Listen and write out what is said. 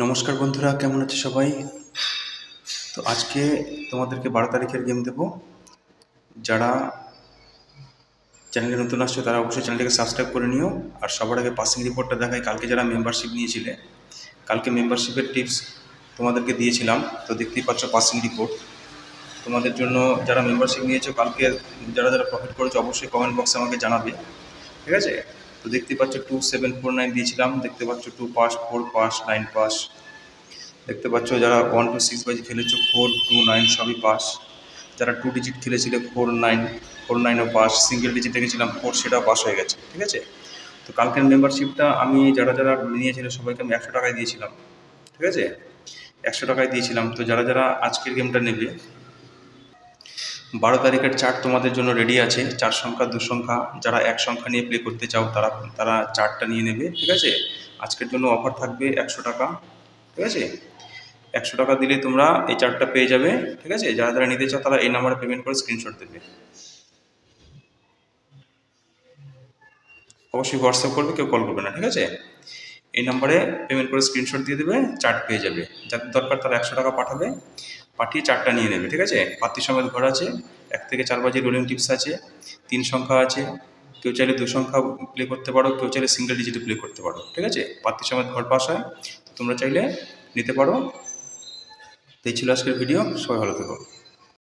নমস্কার বন্ধুরা, কেমন আছে সবাই? তো আজকে তোমাদেরকে 12 তারিখের গেম দেবো। যারা চ্যানেলে নতুন আসছো তারা অবশ্যই চ্যানেলটাকে সাবস্ক্রাইব করে নিও। আর সবার আগে পাসিং রিপোর্টটা দেখাই। কালকে যারা মেম্বারশিপ নিয়েছিলে, কালকে মেম্বারশিপের টিপস তোমাদেরকে দিয়েছিলাম। তো দেখতেই পাচ্ছ পাসিং রিপোর্ট তোমাদের জন্য। যারা মেম্বারশিপ নিয়েছো কালকে, যারা যারা প্রফিট করেছো অবশ্যই কমেন্ট বক্সে আমাকে জানাবে, ঠিক আছে? তো দেখতেই পাচ্ছ 2749 দিয়েছিলাম, দেখতে পাচ্ছ 2 পাস, 4 পাস, 9 পাস। দেখতে পাচ্ছ যারা 1 to 6 বাজি খেলেছো 4, 2, 9 সবই পাস। যারা 2 ডিজিট খেলেছিলে 4, 9ও পাস। সিঙ্গেল ডিজিটে গেছিলাম 4, সেটাও পাস হয়ে গেছে, ঠিক আছে? তো কালকের মেম্বারশিপটা আমি যারা যারা নিয়েছিল সবাইকে আমি 100 টাকায় দিয়েছিলাম, ঠিক আছে? 100 টাকায় দিয়েছিলাম। তো যারা যারা আজকের গেমটা নেবে, 12 তারিখের চার্ট তোমাদের জন্য রেডি আছে। 4 সংখ্যা, 2 সংখ্যা। যারা 1 সংখ্যা নিয়ে প্লে করতে চাও তারা তারা চার্টটা নিয়ে নেবে, ঠিক আছে? আজকের জন্য অফার থাকবে 100 টাকা, ঠিক আছে? 100 টাকা দিলে তোমরা এই চার্টটা পেয়ে যাবে, ঠিক আছে? যারা যারা নিতে চাও তারা এই নাম্বারে পেমেন্ট করে স্ক্রিনশট দেবে। অবশ্যই হোয়াটসঅ্যাপ করবে, কেউ কল করবে না, ঠিক আছে? এই নাম্বারে পেমেন্ট করে স্ক্রিনশট দিয়ে দেবে, চার্ট পেয়ে যাবে। যাদের দরকার তারা 100 টাকা পাঠাবে, পাঠিয়ে চার্টটা নিয়ে নেবে, ঠিক আছে? পাত্রী সমেত ঘর আছে, 1 থেকে 4 বাজি রোলিং টিপস আছে, 3 সংখ্যা আছে। কেউ চাইলে 2 সংখ্যা প্লে করতে পারো, কেউ চাইলে সিঙ্গেল ডিজিটে প্লে করতে পারো, ঠিক আছে? পাত্রী সমেত ঘর পাস হয়, তোমরা চাইলে নিতে পারো। তো এই ছিল আজকের ভিডিও। সবাই ভালো থেকো।